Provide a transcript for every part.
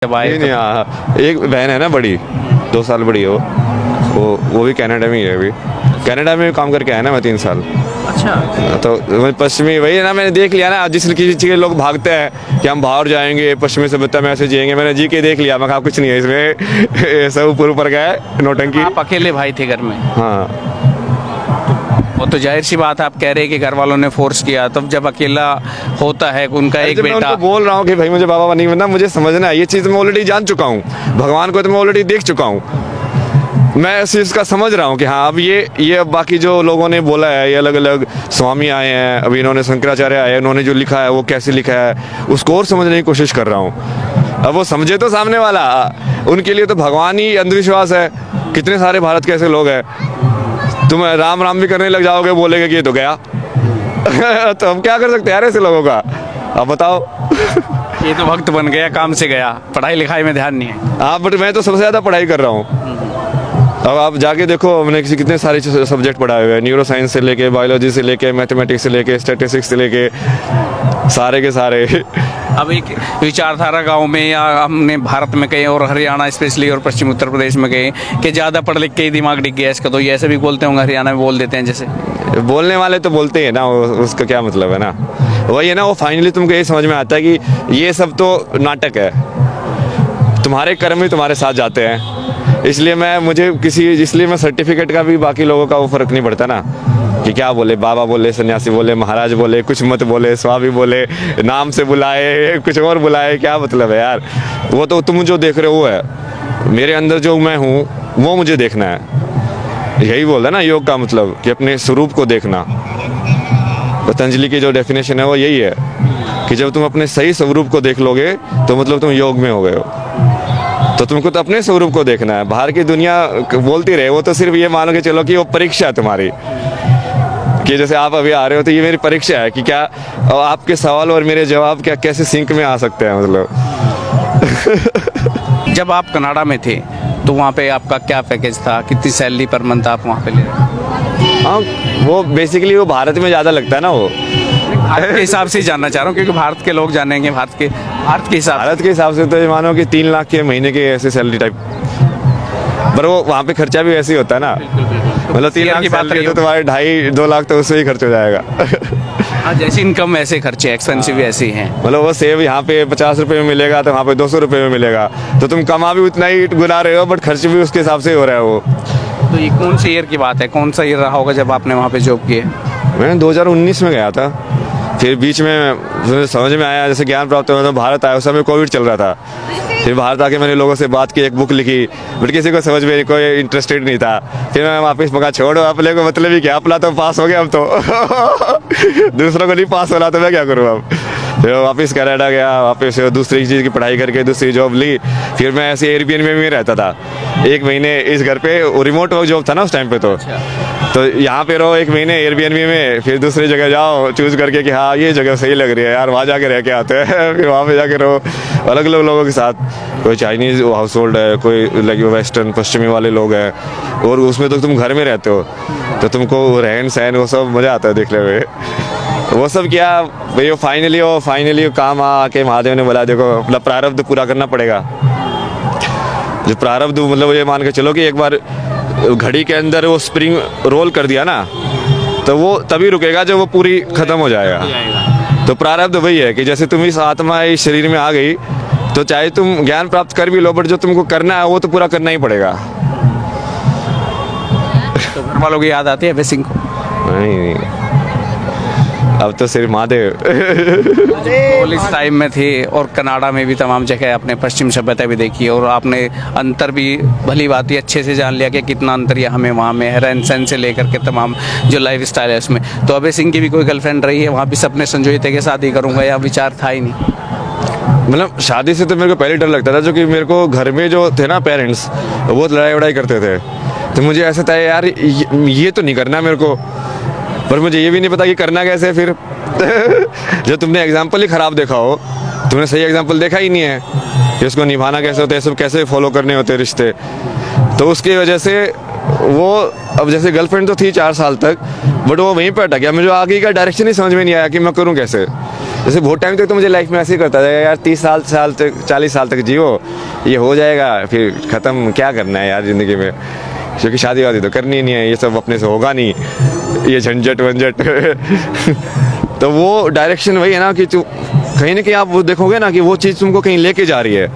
जब आए नहीं नहीं, हाँ, एक बहन है ना बड़ी, 2 साल बड़ी है वो भी कनाडा में ही है अभी। कनाडा में काम करके आया ना मैं 3 साल। अच्छा, तो पश्चिमी वही है ना, मैंने देख लिया ना, जिस किसी चीज़ के लोग भागते हैं कि हम बाहर जाएंगे पश्चिमी सभ्यता में ऐसे जिएंगे, मैंने जी के देख लिया, मैं कहा कुछ नहीं है इसमें सब ऊपर गया है नौटंकी। आप अकेले भाई थे घर में? हाँ वो तो जाहिर सी बात है, आप कह रहे हैं कि घर वालों ने फोर्स किया, तब जब अकेला होता है उनका एक जब मैं बेटा। उनको बोल रहा हूँ कि भाई मुझे बाबा नहीं बनना, मुझे समझना है ये चीज़, मैं ऑलरेडी जान चुका हूँ, भगवान को तो मैं ऑलरेडी देख चुका हूँ, मैं इस चीज़ का समझ रहा हूँ कि हाँ अब ये अब बाकी जो लोगों ने बोला है, ये अलग अलग स्वामी आए हैं, अभी इन्होंने शंकराचार्य आए हैं, उन्होंने जो लिखा है वो कैसे लिखा है उसको और समझने की कोशिश कर रहा हूँ। अब वो समझे तो सामने वाला, उनके लिए तो भगवान ही अंधविश्वास है। कितने सारे भारत के ऐसे लोग हैं, तुम राम राम भी करने लग जाओगे, बोलेगे कि ये तो गया तो हम क्या कर सकते हैं यार ऐसे लोगों का, अब बताओ ये तो वक्त बन गया, काम से गया, पढ़ाई लिखाई में ध्यान नहीं है। हाँ बट मैं तो सबसे ज़्यादा पढ़ाई कर रहा हूँ। अब आप जाके देखो, हमने कितने सारे सब्जेक्ट पढ़ाए हुए हैं, न्यूरो साइंस से लेके बायोलॉजी से लेके मैथमेटिक्स से लेके स्टैटिस्टिक्स से लेके सारे के सारे। अब एक विचारधारा गांव में या हमने भारत में कहीं और हरियाणा स्पेशली और पश्चिम उत्तर प्रदेश में कहीं कि ज़्यादा पढ़ लिख के ही दिमाग डिग गया इसका, तो ये ऐसे भी बोलते होंगे, हरियाणा में बोल देते हैं जैसे। बोलने वाले तो बोलते हैं ना, उसका क्या मतलब है ना, वही है ना, वो फाइनली तुमको ये समझ में आता है कि ये सब तो नाटक है, तुम्हारे कर्म ही तुम्हारे साथ जाते हैं। इसलिए मैं सर्टिफिकेट का भी बाकी लोगों का वो फर्क नहीं पड़ता ना, कि क्या बोले, बाबा बोले, सन्यासी बोले, महाराज बोले, कुछ मत बोले, स्वामी बोले, नाम से बुलाए, कुछ और बुलाए, क्या मतलब है यार। वो तो तुम जो देख रहे हो वो है, मेरे अंदर जो मैं हूँ वो मुझे देखना है। यही बोल रहा ना योग का मतलब, कि अपने स्वरूप को देखना। पतंजलि की जो डेफिनेशन है वो यही है कि जब तुम अपने सही स्वरूप को देख लोगे तो मतलब तुम योग में हो गए हो। तो तुमको तो अपने स्वरूप को देखना है, बाहर की दुनिया बोलती रहे, वो तो सिर्फ ये मानो कि चलो कि वो परीक्षा है तुम्हारी, कि जैसे आप अभी आ रहे हो तो ये मेरी परीक्षा है कि क्या आपके सवाल और मेरे जवाब क्या कैसे सिंक में आ सकते हैं मतलब। जब आप कनाडा में थे तो वहाँ पे आपका क्या पैकेज था, कितनी सैलरी पर मंथ आप वहाँ पे ले रहे थे? हाँ वो बेसिकली वो भारत में ज़्यादा लगता है ना, वो भारत के हिसाब से ही जानना चाह रहा हूँ, क्योंकि भारत के लोग जानेंगे, भारत के हिसाब से तो ये मानो कि 3 लाख के महीने के ऐसे सैलरी टाइप, पर वो वहाँ पे खर्चा भी ऐसे ही होता है ना, मतलब 3 लाख की बात करें तो तुम्हारे 2.5-2 लाख तो उससे ही खर्च हो जाएगा। हाँ, जैसी इनकम वैसे खर्चे, एक्सपेंसिव भी ऐसे ही हैं। मतलब वो सेव यहाँ पे 50 रुपए में मिलेगा तो वहाँ पे 200 रुपए में मिलेगा, तो तुम कमा भी उतना ही गुना रहे हो, बट खर्च भी उसके हिसाब से हो रहा है वो। तो ये कौन से ईयर की बात है, कौन सा ईयर रहा होगा जब आपने वहाँ पे जॉब किए? मैं 2019 में गया था, फिर बीच में समझ में आया, जैसे ज्ञान प्राप्त हुआ तो भारत आया, उस समय कोविड चल रहा था, फिर भारत आके मैंने लोगों से बात की, एक बुक लिखी, बट किसी को समझ में कोई इंटरेस्टेड नहीं था। फिर मैं वापस मगा छोड़ो अपने को, मतलब ही क्या, अपना तो पास हो गया अब तो दूसरों को नहीं पास हो रहा तो मैं क्या करूँ अब। फिर वापस कनाडा गया, वापस दूसरी चीज़ की पढ़ाई करके दूसरी जॉब ली। फिर मैं ऐसे एयरबीएनबी में रहता था 1 महीने इस घर पे, रिमोट वर्क जॉब था ना उस टाइम पे, तो यहाँ पे रहो 1 महीने एयरबीएनबी में, फिर दूसरी जगह जाओ चूज़ करके कि हाँ ये जगह सही लग रही है यार, वहाँ जाके रह के आते हैं फिर वहाँ पे जाके रहो अलग अलग लोगों के साथ, कोई चाइनीज़ हाउस होल्ड है, कोई लाइक वेस्टर्न पश्चिमी वाले लोग हैं, और उसमें तो तुम घर में रहते हो तो तुमको रहन सहन वो सब मज़ा आता है देखने में। वो सब किया भाई, वो फाइनली काम आके महादेव ने बोला देखो अपना प्रारब्ध पूरा करना पड़ेगा। जो प्रारब्ध मतलब ये मान के चलो कि एक बार घड़ी के अंदर वो स्प्रिंग रोल कर दिया ना, तो वो तभी रुकेगा जब वो पूरी खत्म हो जाएगा। तो प्रारब्ध वही है कि जैसे तुम इस आत्मा इस शरीर में आ गई तो चाहे तुम ज्ञान प्राप्त कर भी लो, बट जो तुमको करना है वो तो पूरा करना ही पड़ेगा। तो घर वालों की याद आती है बेसिंग को? नहीं, अब तो सिर्फ महादेव। कॉलेज टाइम में थे और कनाडा में भी तमाम जगह आपने पश्चिम सभ्यता भी देखी, और आपने अंतर भी भली बात ही अच्छे से जान लिया कि कितना अंतर यहाँ में वहाँ में है, रहन सहन से लेकर के तमाम जो लाइफ स्टाइल है उसमें। तो अभय सिंह की भी कोई गर्लफ्रेंड रही है वहाँ भी, सपने संजोए थे कि शादी करूँगा, या विचार था ही नहीं? मतलब शादी से तो मेरे को पहले डर लगता था, जो कि मेरे को घर में जो थे ना पेरेंट्स वो लड़ाई वड़ाई करते थे, तो मुझे ऐसा था यार ये तो नहीं करना मेरे को, पर मुझे ये भी नहीं पता कि करना कैसे फिर। जो तुमने एग्जाम्पल ही ख़राब देखा हो, तुमने सही एग्जाम्पल देखा ही नहीं है कि उसको निभाना कैसे होता है, सब कैसे फॉलो करने होते हैं रिश्ते, तो उसकी वजह से वो अब जैसे गर्लफ्रेंड तो थी 4 साल तक, बट वो वहीं पर अटक गया, मुझे आगे का डायरेक्शन ही समझ में नहीं आया कि मैं करूँ कैसे। जैसे बहुत टाइम तक तो मुझे लाइफ में ऐसे ही करता था यार, 30 साल तक 40 साल तक जियो, ये हो जाएगा फिर ख़त्म, क्या करना है यार ज़िंदगी में, क्योंकि शादी वादी तो करनी ही नहीं है, ये सब अपने से होगा नहीं, ये झंझट वंझट तो वो डायरेक्शन वही है ना कि कहीं ना कहीं आप वो देखोगे ना कि वो चीज़ तुमको कहीं लेके जा रही है।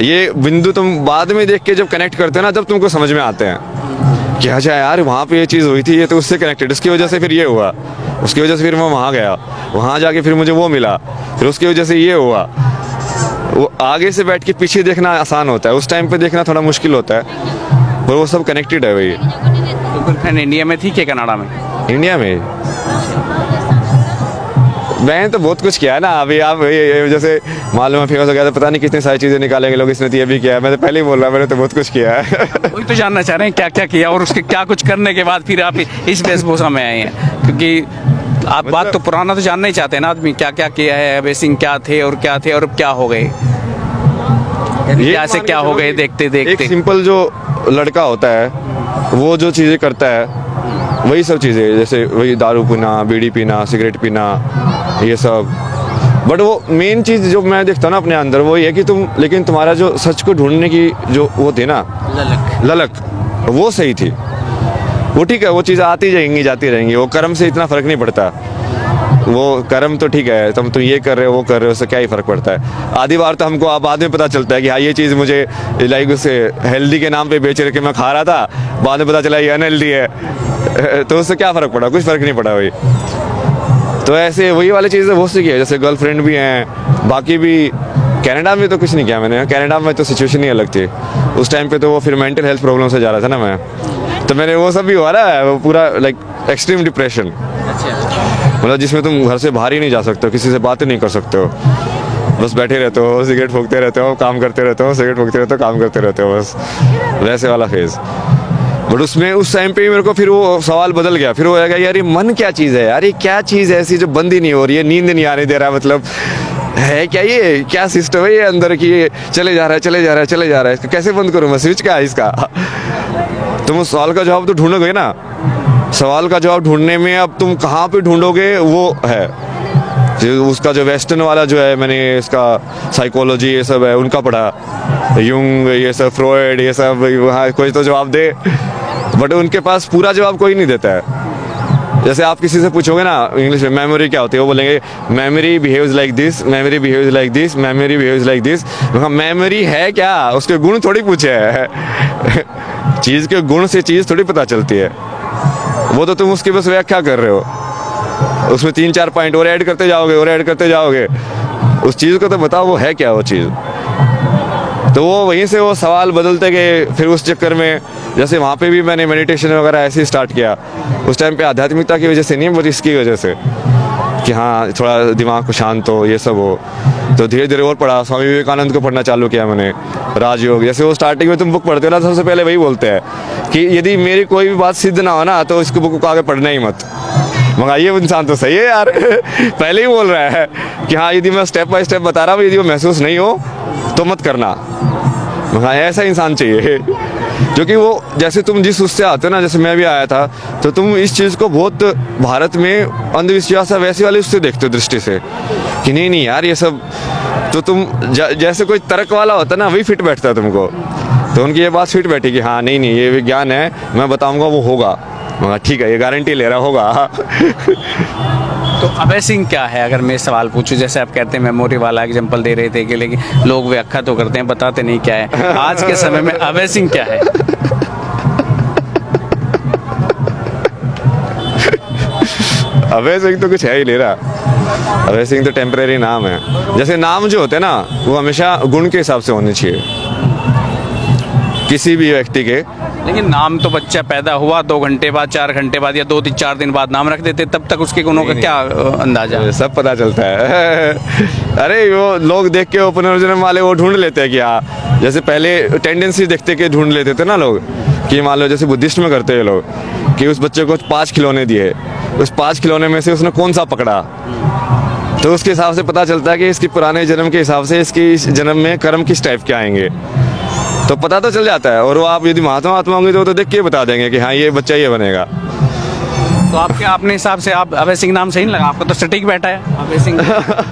ये बिंदु तुम बाद में देख के जब कनेक्ट करते हो ना, तब तुमको समझ में आते हैं कि अच्छा यार वहाँ पे ये चीज़ हुई थी, ये तो उससे कनेक्टेड, उसकी वजह से फिर ये हुआ, उसकी वजह से फिर मैं वहाँ गया, वहाँ जाके फिर मुझे वो मिला, फिर उसकी वजह से ये हुआ। वो आगे से बैठ के पीछे देखना आसान होता है, उस टाइम पे देखना थोड़ा मुश्किल होता है, पर वो सब कनेक्टेड है वही। तो फिर इंडिया में थी क्या कनाडा में? इंडिया में मैंने तो बहुत कुछ किया है ना, अभी आप जैसे मालूम है फेमस हो गया तो पता नहीं कितनी सारी चीज़ें निकालेंगे लोग, इसने तो ये भी किया है, मैं तो पहले ही बोल रहा, मैंने तो बहुत कुछ किया है वही तो जानना चाह रहे हैं क्या क्या किया और उसके क्या कुछ करने के बाद फिर आप इस वेशभूषा में आए हैं, क्योंकि आप बात तो पुराना तो जानना ही चाहते हैं ना आदमी, क्या क्या किया है, अभय सिंह क्या थे और अब क्या हो गए, क्या से क्या हो गए देखते देखते। एक सिंपल जो लड़का होता है वो जो चीज़ें करता है वही सब चीज़ें, जैसे वही दारू पीना, बीड़ी पीना, सिगरेट पीना, ये सब, बट वो मेन चीज़ जो मैं देखता हूँ ना अपने अंदर वो ये है कि लेकिन तुम्हारा जो सच को ढूंढने की जो वो थी ना ललक वो सही थी, वो ठीक है, वो चीज़ें आती जाएंगी जाती रहेंगी, वो कर्म से इतना फ़र्क नहीं पड़ता, वो कर्म तो ठीक है, तुम ये कर रहे हो वो कर रहे हो, उससे क्या ही फ़र्क पड़ता है। आधी बार तो हमको बाद में पता चलता है कि हाँ ये चीज़ मुझे लाइक उसे हेल्दी के नाम पे बेच रहे कि मैं खा रहा था, बाद में पता चला ये अनहेल्दी है तो उससे क्या फ़र्क पड़ा, कुछ फ़र्क नहीं पड़ा वही। तो ऐसे वही वाली चीज़ें बहुत सी की है, जैसे गर्लफ्रेंड भी हैं, बाकी भी। कनाडा में तो कुछ नहीं किया मैंने, कनाडा में तो सिचुएशन ही अलग थी उस टाइम पे, तो वो फिर मेंटल हेल्थ प्रॉब्लम से जा रहा था ना मैं, तो मैंने वो सब भी हुआ ना, वो पूरा लाइक एक्सट्रीम डिप्रेशन, मतलब जिसमें तुम घर से बाहर ही नहीं जा सकते हो, किसी से बातें नहीं कर सकते हो, बस बैठे रहते हो, सिगरेट फूकते रहते हो, काम करते रहते हो, सिगरेट फूकते रहते हो, काम करते रहते हो, बस वैसे वाला फेज़। बट उसमें उस टाइम पे ही मेरे को फिर वो सवाल बदल गया, फिर वो आएगा यार ये मन क्या चीज़ है यार, ये क्या चीज़ है ऐसी जो बंद ही नहीं हो रही है, नींद नहीं आने दे रहा, मतलब है क्या, ये क्या सिस्टम है ये अंदर की, ये चले जा रहा है चले जा रहा है चले जा रहा है, इसको कैसे बंद करूँ मैं, स्विच क्या है इसका तुम उस सवाल का जवाब तो ढूंढोगे ना, सवाल का जवाब ढूंढने में अब तुम कहाँ पे ढूंढोगे वो है, उसका जो वेस्टर्न वाला जो है, मैंने इसका साइकोलॉजी ये सब है उनका पढ़ा, यूंग ये सब, फ्रॉयड ये सब, वहाँ कोई तो जवाब दे, बट उनके पास पूरा जवाब कोई नहीं देता है। जैसे आप किसी से पूछोगे ना इंग्लिश में मेमोरी क्या होती है, वो बोलेंगे memory behaves like this, memory behaves like this, memory behaves like this. Memory है क्या, उसके गुण थोड़ी पूछे है चीज़ के गुण से चीज़ थोड़ी पता चलती है, वो तो तुम उसकी बस व्याख्या कर रहे हो, उसमें 3-4 पॉइंट और ऐड करते जाओगे और ऐड करते जाओगे, उस चीज़ को तो बताओ वो है क्या वो चीज़। तो वो वहीं से वो सवाल बदलते गए, फिर उस चक्कर में जैसे वहाँ पे भी मैंने मेडिटेशन वगैरह ऐसे ही स्टार्ट किया, उस टाइम पे आध्यात्मिकता की वजह से नहीं, बट इसकी वजह से कि हाँ थोड़ा दिमाग को शांत हो, ये सब हो, तो धीरे धीरे और पढ़ा, स्वामी विवेकानंद को पढ़ना चालू किया मैंने, राजयोग। जैसे वो स्टार्टिंग में तुम बुक पढ़ते हो ना, सबसे पहले वही बोलते हैं कि यदि मेरी कोई भी बात सिद्ध ना हो ना तो इसको बुक को आगे पढ़ना ही मत। मगर ये इंसान तो सही है यार पहले ही बोल रहा है कि हाँ यदि मैं स्टेप बाय स्टेप बता रहा हूँ, यदि वो महसूस नहीं हो तो मत करना। हाँ ऐसा इंसान चाहिए, क्योंकि वो जैसे तुम जिस उससे आते हो ना, जैसे मैं भी आया था, तो तुम इस चीज़ को बहुत भारत में अंधविश्वास है वैसे वाले उससे देखते हो दृष्टि से कि नहीं नहीं यार ये सब, तो तुम जैसे कोई तर्क वाला होता है ना वही फिट बैठता है तुमको, तो उनकी ये बात फिट बैठी कि हाँ नहीं नहीं ये विज्ञान है, मैं बताऊँगा वो होगा, मगर ठीक है ये गारंटी ले रहा होगा तो अभय सिंह क्या है, अगर मैं सवाल पूछूं, जैसे आप कहते हैं मेमोरी वाला एग्जांपल दे रहे थे कि लेकिन लोग व्याख्या तो करते हैं बताते नहीं क्या है, आज के समय में अभय सिंह क्या है? अभय सिंह तो कुछ है ही नहीं रहा, अभय सिंह तो टेम्परेरी नाम है। जैसे नाम जो होते हैं ना वो हमेशा गुण के हिसाब से होने चाहिए किसी भी व्यक्ति के, लेकिन नाम तो बच्चा पैदा हुआ 2 घंटे बाद 4 घंटे बाद या 2-4 दिन बाद नाम रख देते, तब तक उसके गुणों का क्या अंदाजा है? सब पता चलता है अरे वो लोग देख के वो पुनर्जन्म वाले वो ढूंढ लेते हैं कि हाँ, जैसे पहले टेंडेंसी देखते के ढूंढ लेते थे ना लोग कि मान लो जैसे बुद्धिस्ट में करते हैं लोग कि उस बच्चे को 5 खिलौने दिए, उस 5 खिलौने में से उसने कौन सा पकड़ा, तो उसके हिसाब से पता चलता है कि इसकी पुराने जन्म के हिसाब से इसकी इस जन्म में कर्म किस टाइप के आएंगे, तो पता तो चल जाता है। और वो आप यदि महात्मा होंगे तो देख के बता देंगे कि हाँ ये बच्चा ये बनेगा। तो आपके अपने हिसाब से आप अभय सिंह नाम सही नहीं लगा आपको? तो सटीक बैठा है अभय सिंह।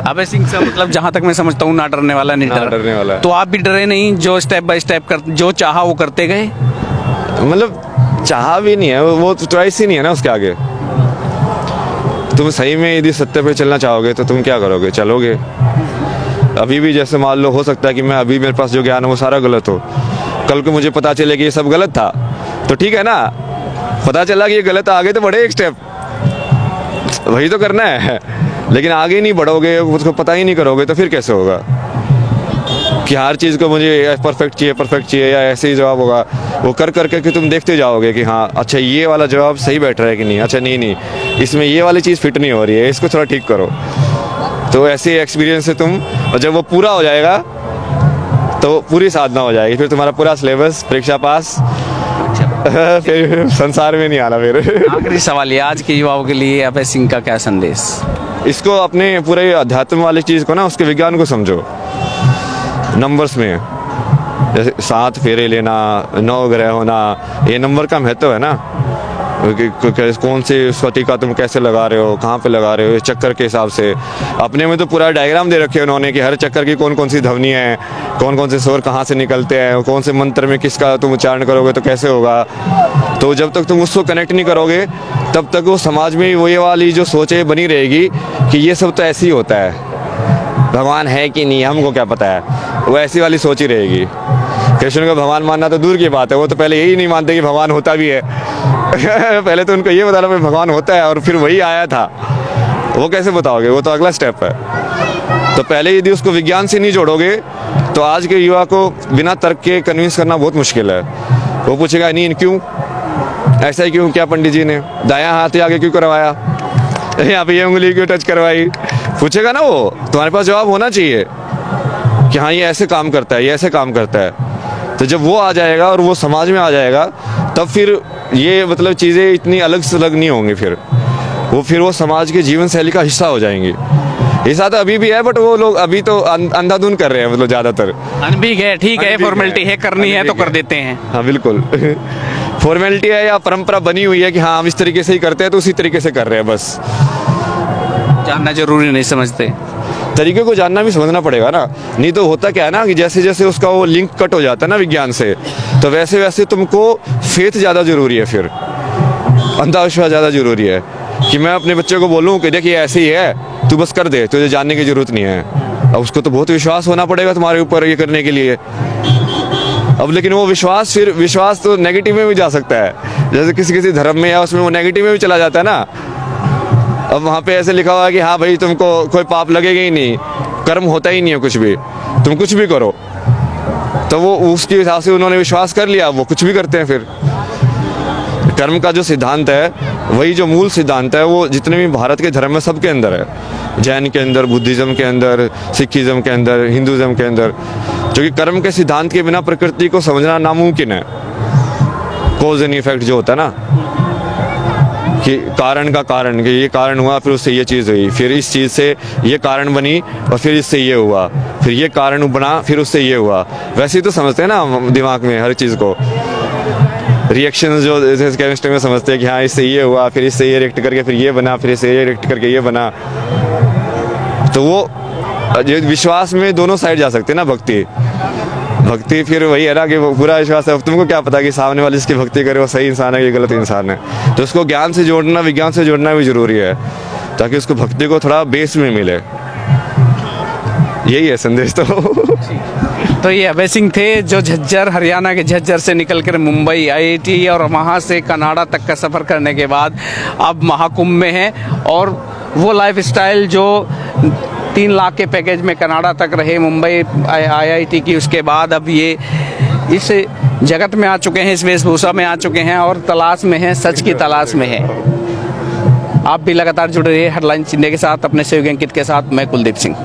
अभय सिंह से मतलब जहाँ तक मैं समझता हूँ ना डरने वाला, नहीं ना डरने वाला है। तो आप भी डरे नहीं, जो स्टेप बाय स्टेप कर जो चाहा वो करते गए? मतलब चाहा भी नहीं है, वो तो चॉइस ही नहीं है ना उसके आगे। तुम सही में यदि सत्य पे चलना चाहोगे तो तुम क्या करोगे? चलोगे। अभी भी जैसे मान लो, हो सकता है कि मैं अभी मेरे पास जो ज्ञान है वो सारा गलत हो, कल को मुझे पता चले कि ये सब गलत था, तो ठीक है ना, पता चला कि ये गलत, आगे तो बढ़े एक स्टेप, वही तो करना है। लेकिन आगे नहीं बढ़ोगे, उसको पता ही नहीं करोगे, तो फिर कैसे होगा कि हर चीज़ को मुझे परफेक्ट चाहिए या ऐसे ही जवाब होगा। वो कर करके कि तुम देखते जाओगे कि हाँ अच्छा ये वाला जवाब सही बैठ रहा है कि नहीं, अच्छा नहीं इसमें ये वाली चीज़ फिट नहीं हो रही है, इसको थोड़ा ठीक करो। तो ऐसे एक्सपीरियंस से तुम, और जब वो पूरा हो जाएगा तो पूरी साधना हो जाएगी, फिर तुम्हारा पूरा सिलेबस, परीक्षा पास, फिर संसार में नहीं आना। फिर आखिरी सवाल ये, आज के युवाओं के लिए अभय सिंह का क्या संदेश? इसको अपने पूरे अध्यात्म वाली चीज़ को ना, उसके विज्ञान को समझो। नंबर्स में जैसे 7 फेरे लेना, 9 ग्रह होना, ये नंबर का महत्व है ना। कौन से उसका टीका तुम कैसे लगा रहे हो, कहाँ पे लगा रहे हो, चक्कर के हिसाब से। अपने में तो पूरा डायग्राम दे रखे हैं उन्होंने कि हर चक्कर की कौन कौन सी ध्वनि है, कौन कौन से स्वर कहाँ से निकलते हैं, कौन से मंत्र में किसका तुम उच्चारण करोगे तो कैसे होगा। तो जब तक तुम उसको कनेक्ट नहीं करोगे तब तक वो समाज में वो ये वाली जो सोच है बनी रहेगी कि ये सब तो ऐसे ही होता है, भगवान है कि नहीं हमको क्या पता है, वो ऐसी वाली सोच ही रहेगी। कृष्ण को भगवान मानना तो दूर की बात है, वो तो पहले यही नहीं मानते कि भगवान होता भी है। पहले तो उनको ये बताना भाई भगवान होता है और फिर वही आया था, वो कैसे बताओगे? वो तो अगला स्टेप है। तो पहले यदि उसको विज्ञान से नहीं जोड़ोगे तो आज के युवा को बिना तर्क के कन्विंस करना बहुत मुश्किल है। वो पूछेगा नहीं क्यों ऐसा ही, क्यों, क्या पंडित जी ने दायां हाथ आगे क्यों करवाया, यहाँ पे ये उंगली क्यों टच करवाई, पूछेगा ना। वो तुम्हारे पास जवाब होना चाहिए कि हाँ ये ऐसे काम करता है, ये ऐसे काम करता है। तो जब वो आ जाएगा और वो समाज में आ जाएगा तब फिर ये मतलब चीज़ें इतनी अलग से अलग नहीं होंगी, फिर वो समाज के जीवन शैली का हिस्सा हो जाएंगी। ऐसा तो अभी भी है, बट वो लोग अभी तो अंधाधुन कर रहे हैं, मतलब ज़्यादातर अनभिज्ञ है। ठीक है, फॉर्मेलिटी है, करनी है तो कर देते हैं। हाँ बिल्कुल। फॉर्मेलिटी है या परंपरा बनी हुई है कि हाँ हम इस तरीके से ही करते हैं तो उसी तरीके से कर रहे हैं, बस। जानना जरूरी नहीं समझते, तरीके को जानना भी समझना पड़ेगा ना। नहीं तो होता क्या है ना कि जैसे जैसे उसका वो लिंक कट हो जाता है ना विज्ञान से, तो वैसे वैसे तुमको फेथ ज़्यादा ज़रूरी है, फिर अंधविश्वास ज़्यादा ज़रूरी है। कि मैं अपने बच्चे को बोलूँ कि देखिए ऐसे ही है, तू बस कर दे, तुझे जानने की ज़रूरत नहीं है। अब उसको तो बहुत विश्वास होना पड़ेगा तुम्हारे ऊपर ये करने के लिए। अब लेकिन वो विश्वास तो नेगेटिव में भी जा सकता है, जैसे किसी किसी धर्म में या उसमें वो नेगेटिव में भी चला जाता है ना। अब वहाँ पे ऐसे लिखा हुआ है कि हाँ भाई तुमको कोई पाप लगेगा ही नहीं, कर्म होता ही नहीं है कुछ भी, तुम कुछ भी करो। तो वो उसके हिसाब से उन्होंने विश्वास कर लिया, वो कुछ भी करते हैं। फिर कर्म का जो सिद्धांत है, वही जो मूल सिद्धांत है, वो जितने भी भारत के धर्म में सबके अंदर है। जैन के अंदर, बुद्धिज़्म के अंदर, सिखिज़्म के अंदर, हिंदुज़्म के अंदर, जो कि कर्म के सिद्धांत के बिना प्रकृति को समझना नामुमकिन है। कॉज एंड इफेक्ट जो होता है ना, कि कारण का कारण, कि ये कारण हुआ फिर उससे ये चीज़ हुई, फिर इस चीज़ से ये कारण बनी और फिर इससे ये हुआ, फिर ये कारण बना फिर उससे ये हुआ। वैसे ही तो समझते हैं ना दिमाग में हर चीज़ को। रिएक्शन जो जैसे केमिस्ट्री में समझते हैं कि हाँ इससे ये हुआ, फिर इससे ये रिएक्ट करके फिर ये बना, फिर इससे ये रिएक्ट करके ये बना। तो वो विश्वास में दोनों साइड जा सकते हैं ना। भक्ति फिर वही है ना कि वो पूरा विश्वास है। तुमको क्या पता कि सामने वाले जिसकी भक्ति करे वो सही इंसान है कि गलत इंसान है। तो उसको ज्ञान से जोड़ना, विज्ञान से जोड़ना भी जरूरी है, ताकि उसको भक्ति को थोड़ा बेस में मिले। यही है संदेश। तो ये अभय सिंह थे, जो झज्जर, हरियाणा के झज्जर से निकलकर मुंबई IIT और वहाँ से कनाडा तक का सफ़र करने के बाद अब महाकुंभ में हैं। और वो लाइफस्टाइल जो 3 लाख के पैकेज में कनाडा तक रहे, मुंबई IIT की, उसके बाद अब ये इस जगत में आ चुके हैं, इस वेशभूषा में आ चुके हैं और तलाश में हैं, सच की तलाश में हैं। आप भी लगातार जुड़े रहिए हेडलाइंस इंडिया के साथ, अपने सहयोगी अंकित के साथ। मैं कुलदीप सिंह।